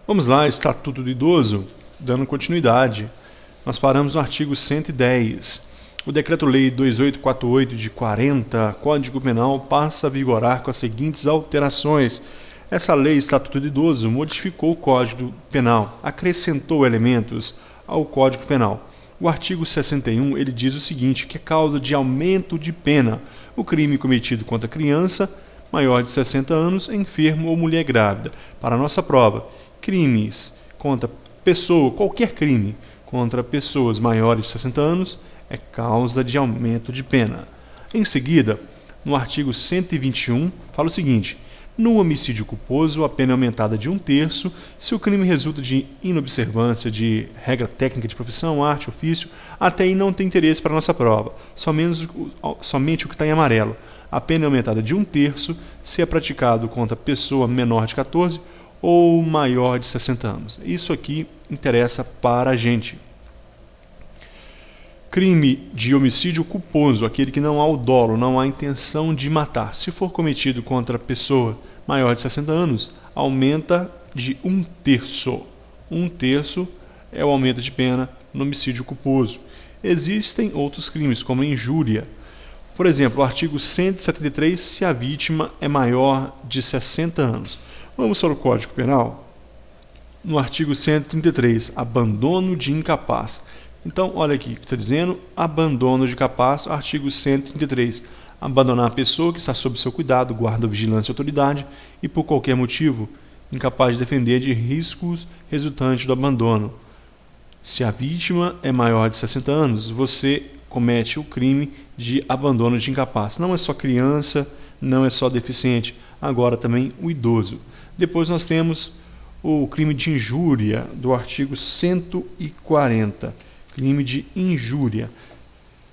Vamos lá, Estatuto do Idoso, dando continuidade. Nós paramos no artigo 110. O Decreto-Lei 2848 de 40, Código Penal, passa a vigorar com as seguintes alterações. Essa lei, Estatuto do Idoso, modificou o Código Penal, acrescentou elementos ao Código Penal. O artigo 61, ele diz o seguinte, que é causa de aumento de pena o crime cometido contra criança maior de 60 anos, enfermo ou mulher grávida. Para a nossa prova, crimes contra pessoa, qualquer crime contra pessoas maiores de 60 anos é causa de aumento de pena. Em seguida, no artigo 121, fala o seguinte: no homicídio culposo, a pena é aumentada de 1/3 se o crime resulta de inobservância de regra técnica de profissão, arte, ofício. Até aí não tem interesse para a nossa prova, somente o que está em amarelo. A pena é aumentada de 1/3 se é praticado contra pessoa menor de 14 ou maior de 60 anos. Isso aqui interessa para a gente. Crime de homicídio culposo, aquele que não há o dolo, não há intenção de matar. Se for cometido contra pessoa maior de 60 anos, aumenta de 1/3. 1/3 é o aumento de pena no homicídio culposo. Existem outros crimes, como a injúria. Por exemplo, o artigo 173, se a vítima é maior de 60 anos. Vamos para o Código Penal. No artigo 133, abandono de incapaz. Então, olha aqui, está dizendo abandono de capaz, artigo 133. Abandonar a pessoa que está sob seu cuidado, guarda, vigilância e autoridade e, por qualquer motivo, incapaz de defender de riscos resultantes do abandono. Se a vítima é maior de 60 anos, você comete o crime de abandono de incapaz. Não é só criança, não é só deficiente, agora também o idoso. Depois nós temos o crime de injúria, do artigo 140. Crime de injúria.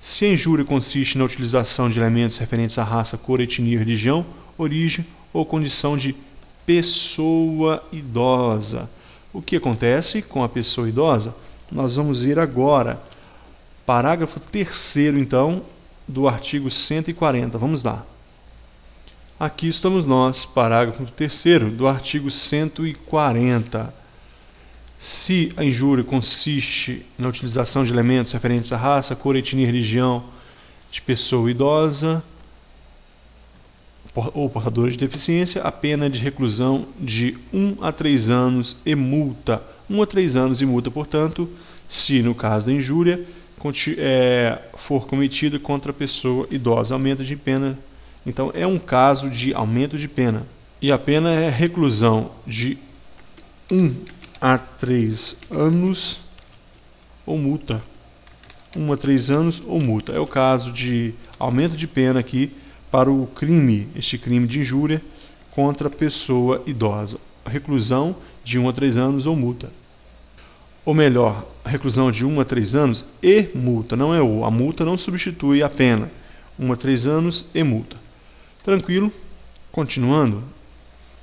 Se a injúria consiste na utilização de elementos referentes à raça, cor, etnia, religião, origem ou condição de pessoa idosa. O que acontece com a pessoa idosa? Nós vamos ver agora. Parágrafo 3º, então, do artigo 140. Vamos lá. Aqui estamos nós, parágrafo 3º do artigo 140. Se a injúria consiste na utilização de elementos referentes à raça, cor, etnia e religião de pessoa idosa ou portadora de deficiência, a pena é de reclusão de 1 a 3 anos e multa. 1 a 3 anos e multa, portanto, se no caso da injúria for cometida contra a pessoa idosa. Aumento de pena, então, é um caso de aumento de pena. E a pena é reclusão de 1 a 3 anos ou multa. 1 a 3 anos ou multa. É o caso de aumento de pena aqui para o crime, este crime de injúria contra a pessoa idosa. Reclusão de 1 a 3 anos ou multa. Ou melhor, reclusão de 1 a 3 anos e multa. Não é a multa não substitui a pena. 1 a 3 anos e multa. Tranquilo? Continuando.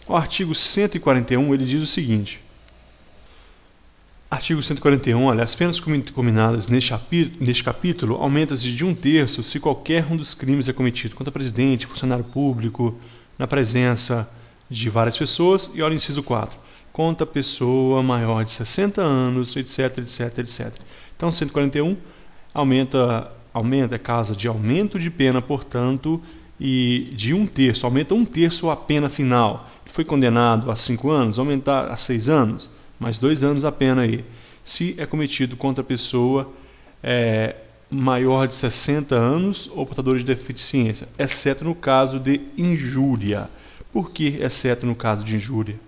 O artigo 141, ele diz o seguinte. Artigo 141, olha, as penas combinadas neste capítulo aumentam-se de 1/3 se qualquer um dos crimes é cometido contra presidente, funcionário público, na presença de várias pessoas, e olha o inciso 4, contra pessoa maior de 60 anos, etc, etc, etc. Então, 141 aumenta é causa de aumento de pena, portanto, e de 1/3, aumenta 1/3 a pena final. Foi condenado a 5 anos, aumentar a 6 anos, mais 2 anos a pena aí. Se é cometido contra a pessoa maior de 60 anos ou portadora de deficiência, exceto no caso de injúria. Por que exceto no caso de injúria?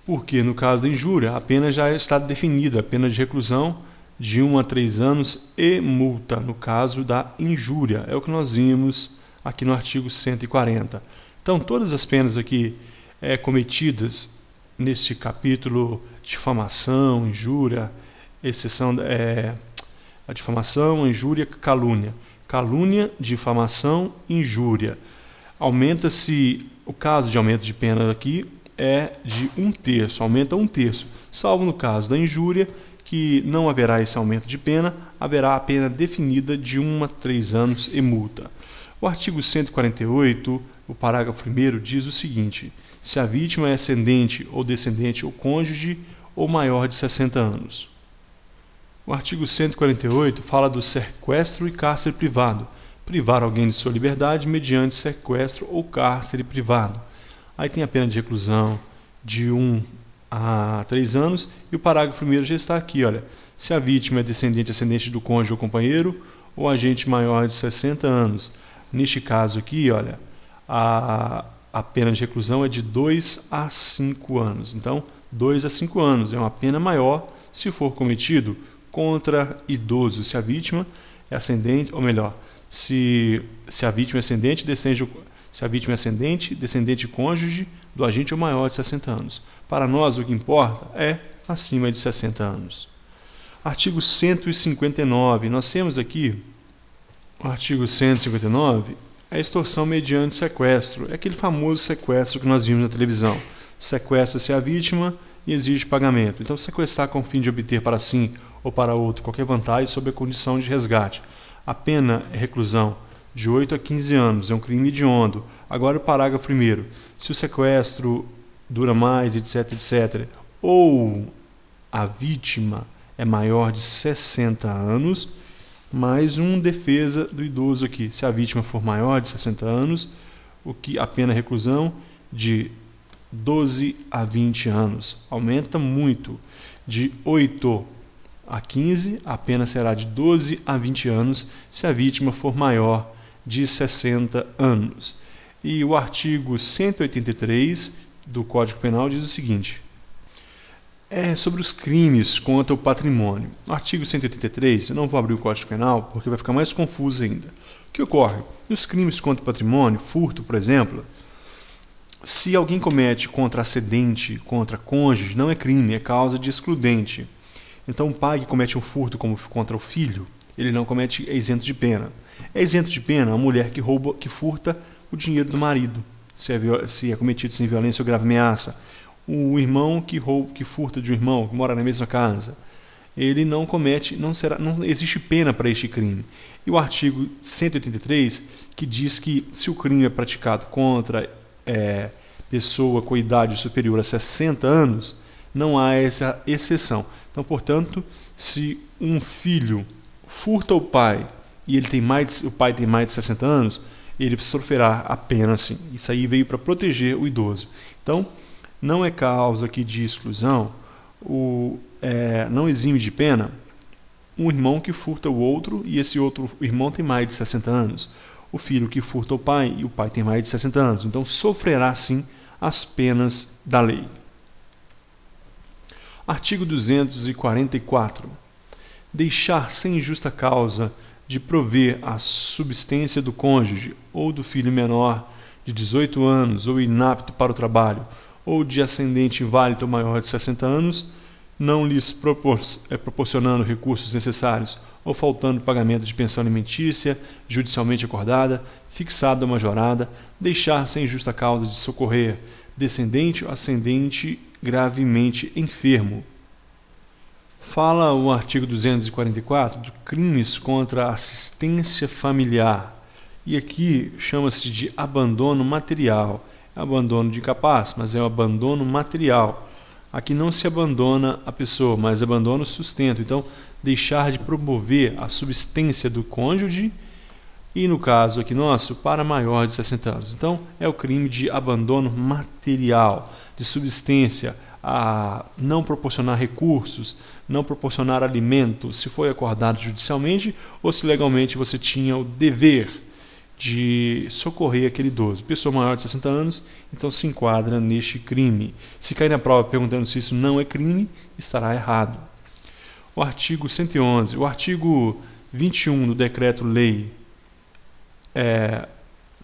Porque no caso da injúria, a pena já está definida, a pena de reclusão de 1 a 3 anos e multa, no caso da injúria. É o que nós vimos aqui no artigo 140. Então, todas as penas aqui cometidas neste capítulo, difamação, injúria, exceção a difamação, a injúria, calúnia. Calúnia, difamação, injúria. Aumenta-se, o caso de aumento de pena aqui é de 1/3, aumenta 1/3, salvo no caso da injúria, que não haverá esse aumento de pena, haverá a pena definida de 1 a 3 anos e multa. O artigo 148, o parágrafo 1º, diz o seguinte: se a vítima é ascendente ou descendente ou cônjuge ou maior de 60 anos. O artigo 148 fala do sequestro e cárcere privado, privar alguém de sua liberdade mediante sequestro ou cárcere privado. Aí tem a pena de reclusão de 1 a 3 anos, e o parágrafo 1º já está aqui, olha. Se a vítima é descendente ascendente do cônjuge ou companheiro, ou agente maior de 60 anos. Neste caso aqui, olha, a pena de reclusão é de 2 a 5 anos. Então, 2 a 5 anos é uma pena maior se for cometido contra idoso, se a vítima é ascendente, ou melhor, se a vítima é ascendente, descendente cônjuge do agente ou maior de 60 anos. Para nós, o que importa é acima de 60 anos. Artigo 159. Nós temos aqui o artigo 159, a extorsão mediante sequestro. É aquele famoso sequestro que nós vimos na televisão. Sequestra-se a vítima e exige pagamento. Então, sequestrar com o fim de obter para si ou para outro qualquer vantagem sob a condição de resgate. A pena é reclusão de 8 a 15 anos, é um crime hediondo. Agora o parágrafo 1º. Se o sequestro dura mais, etc., ou a vítima é maior de 60 anos, mais defesa do idoso aqui. Se a vítima for maior de 60 anos, a pena é reclusão de 12 a 20 anos. Aumenta muito. De 8 a 15, a pena será de 12 a 20 anos se a vítima for maior de 60 anos. E o artigo 183 do Código Penal diz o seguinte: sobre os crimes contra o patrimônio. No artigo 183, eu não vou abrir o Código Penal porque vai ficar mais confuso ainda. O que ocorre? Nos crimes contra o patrimônio, furto, por exemplo, se alguém comete contra ascendente, contra cônjuge, não é crime, é causa de excludente. Então, o pai que comete um furto contra o filho, ele não comete, é isento de pena. É isento de pena a mulher que furta o dinheiro do marido, se é cometido sem violência ou grave ameaça. O irmão que furta de um irmão, que mora na mesma casa, ele não comete, não existe pena para este crime. E o artigo 183, que diz que se o crime é praticado contra pessoa com idade superior a 60 anos, não há essa exceção. Então, portanto, se um filho furta o pai e o pai tem mais de 60 anos, ele sofrerá a pena sim. Isso aí veio para proteger o idoso. Então, não é causa aqui de exclusão, não exime de pena um irmão que furta o outro e esse outro irmão tem mais de 60 anos. O filho que furta o pai e o pai tem mais de 60 anos. Então, sofrerá sim as penas da lei. Artigo 244. Deixar sem justa causa de prover a subsistência do cônjuge ou do filho menor de 18 anos ou inapto para o trabalho ou de ascendente inválido ou maior de 60 anos, não lhes proporcionando recursos necessários ou faltando pagamento de pensão alimentícia judicialmente acordada, fixada ou majorada, deixar sem justa causa de socorrer descendente ou ascendente gravemente enfermo. Fala o artigo 244 de crimes contra a assistência familiar. E aqui chama-se de abandono material. É abandono de incapaz, mas é o abandono material. Aqui não se abandona a pessoa, mas abandona o sustento. Então, deixar de promover a subsistência do cônjuge e, no caso aqui nosso, para maior de 60 anos. Então, é o crime de abandono material, de subsistência, a não proporcionar recursos, não proporcionar alimento, se foi acordado judicialmente ou se legalmente você tinha o dever de socorrer aquele idoso. Pessoa maior de 60 anos, então se enquadra neste crime. Se cair na prova perguntando se isso não é crime, estará errado. O artigo 111. O artigo 21 do Decreto-Lei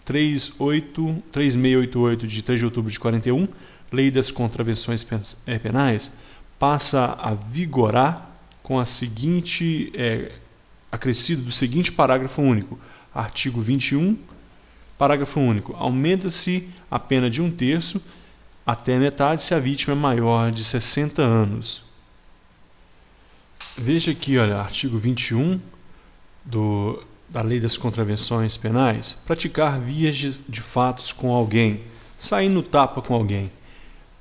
3688 de 3 de outubro de 41, Lei das Contravenções Penais, passa a vigorar com acrescido do seguinte parágrafo único. Artigo 21, parágrafo único. Aumenta-se a pena de 1/3 até metade se a vítima é maior de 60 anos. Veja aqui, olha, artigo 21 do da Lei das Contravenções Penais, praticar vias de fatos com alguém, sair no tapa com alguém.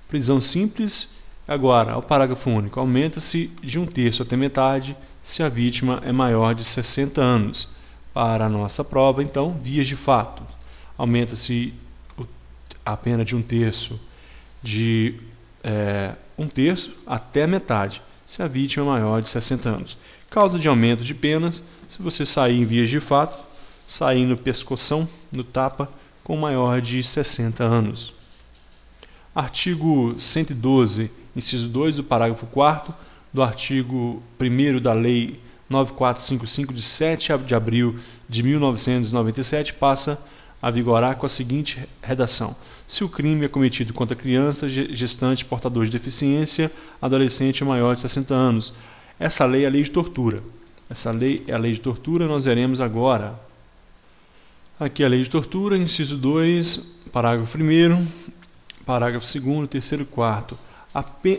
Prisão simples. Agora, o parágrafo único, aumenta-se de 1/3 até metade se a vítima é maior de 60 anos. Para a nossa prova, então, vias de fato. Aumenta-se a pena de 1/3 de 1/3 até metade se a vítima é maior de 60 anos. Causa de aumento de penas, se você sair em vias de fato, sair no pescoção, no tapa, com maior de 60 anos. Artigo 112, inciso 2 do parágrafo 4º do artigo 1º da Lei 9455 de 7 de abril de 1997 passa a vigorar com a seguinte redação: se o crime é cometido contra criança, gestante, portador de deficiência, adolescente maior de 60 anos. Essa lei é a lei de tortura. Essa lei é a lei de tortura, nós veremos agora. Aqui a lei de tortura, inciso 2, parágrafo 1º, parágrafo 2º, 3º e 4º.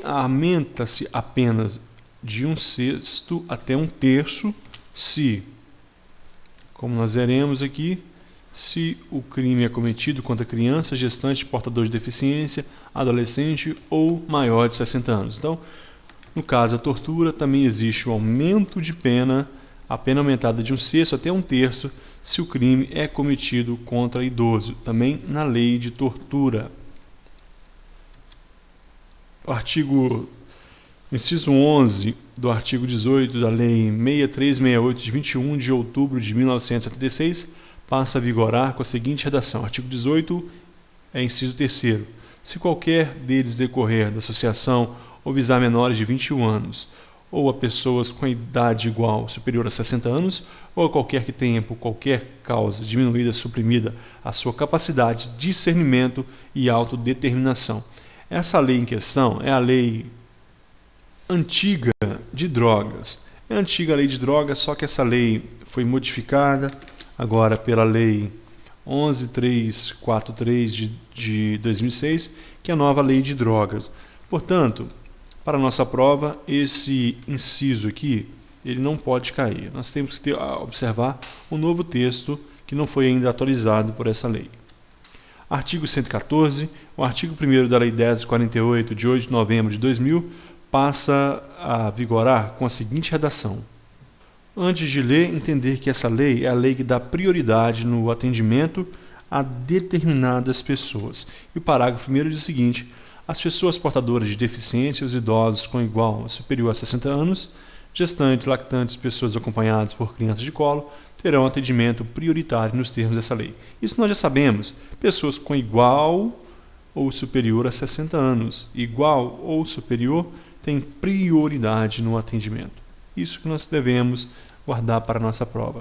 Aumenta-se apenas de 1/6 até 1/3 se, como nós veremos aqui, se o crime é cometido contra criança, gestante, portador de deficiência, adolescente ou maior de 60 anos. Então, no caso da tortura, também existe o aumento de pena, a pena aumentada de 1/6 até 1/3 se o crime é cometido contra idoso, também na lei de tortura. O artigo, inciso 11 do artigo 18 da Lei 6368 de 21 de outubro de 1976 passa a vigorar com a seguinte redação: artigo 18 inciso 3º. Se qualquer deles decorrer da associação ou visar menores de 21 anos, ou a pessoas com idade igual ou superior a 60 anos, ou a qualquer que tenha, por qualquer causa, diminuída, suprimida a sua capacidade de discernimento e autodeterminação. Essa lei em questão é a lei antiga de drogas. É a antiga lei de drogas, só que essa lei foi modificada agora pela lei 11.343 de 2006, que é a nova lei de drogas. Portanto, para a nossa prova, esse inciso aqui, ele não pode cair. Nós temos que observar um novo texto que não foi ainda atualizado por essa lei. Artigo 114, o artigo 1º da Lei 10.048, de 8 de novembro de 2000, passa a vigorar com a seguinte redação: antes de ler, entender que essa lei é a lei que dá prioridade no atendimento a determinadas pessoas. E o parágrafo 1º diz o seguinte: as pessoas portadoras de deficiência, os idosos com igual ou superior a 60 anos, gestantes, lactantes, pessoas acompanhadas por crianças de colo, terão atendimento prioritário nos termos dessa lei. Isso nós já sabemos. Pessoas com igual ou superior a 60 anos, igual ou superior, têm prioridade no atendimento. Isso que nós devemos guardar para a nossa prova.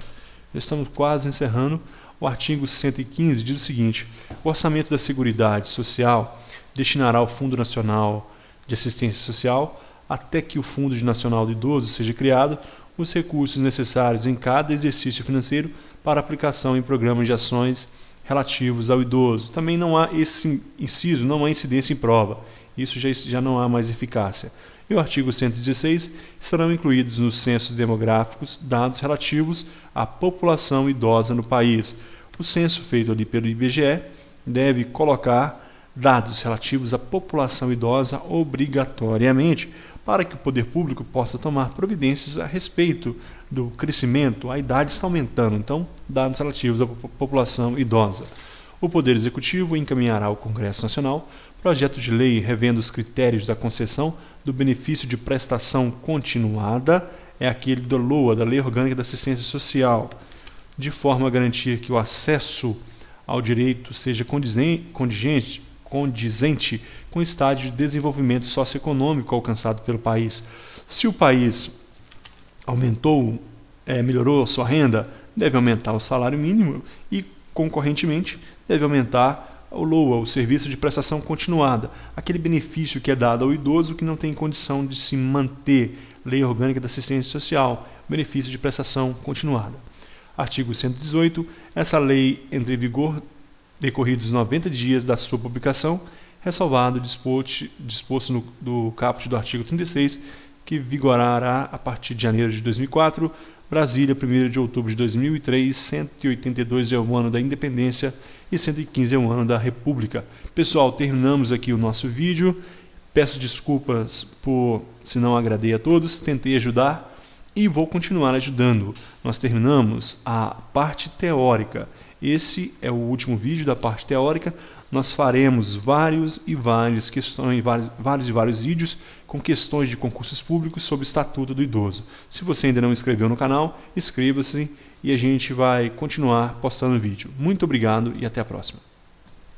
Já estamos quase encerrando. O artigo 115 diz o seguinte: o orçamento da Seguridade Social destinará ao Fundo Nacional de Assistência Social, até que o Fundo Nacional do Idoso seja criado, os recursos necessários em cada exercício financeiro para aplicação em programas de ações relativos ao idoso. Também não há esse inciso, não há incidência em prova. Isso já não há mais eficácia. E o artigo 116, serão incluídos nos censos demográficos dados relativos à população idosa no país. O censo feito ali pelo IBGE deve colocar dados relativos à população idosa obrigatoriamente, para que o poder público possa tomar providências a respeito do crescimento. A idade está aumentando, então, dados relativos à população idosa. O Poder Executivo encaminhará ao Congresso Nacional projeto de lei revendo os critérios da concessão do benefício de prestação continuada, é aquele da LOA, da Lei Orgânica da Assistência Social, de forma a garantir que o acesso ao direito seja condizente com o estágio de desenvolvimento socioeconômico alcançado pelo país. Se o país melhorou a sua renda, deve aumentar o salário mínimo e, concorrentemente, deve aumentar o LOA, o Serviço de Prestação Continuada, aquele benefício que é dado ao idoso que não tem condição de se manter. Lei Orgânica da Assistência Social, benefício de prestação continuada. Artigo 118. Essa lei entra em vigor decorridos 90 dias da sua publicação, ressalvado o disposto no caput do artigo 36, que vigorará a partir de janeiro de 2004, Brasília, 1º de outubro de 2003, 182 é o ano da independência e 115 é o ano da república. Pessoal, terminamos aqui o nosso vídeo. Peço desculpas por se não agradei a todos, tentei ajudar e vou continuar ajudando. Nós terminamos a parte teórica. Esse é o último vídeo da parte teórica. Nós faremos vários vídeos com questões de concursos públicos sobre o Estatuto do Idoso. Se você ainda não inscreveu no canal, inscreva-se e a gente vai continuar postando vídeo. Muito obrigado e até a próxima.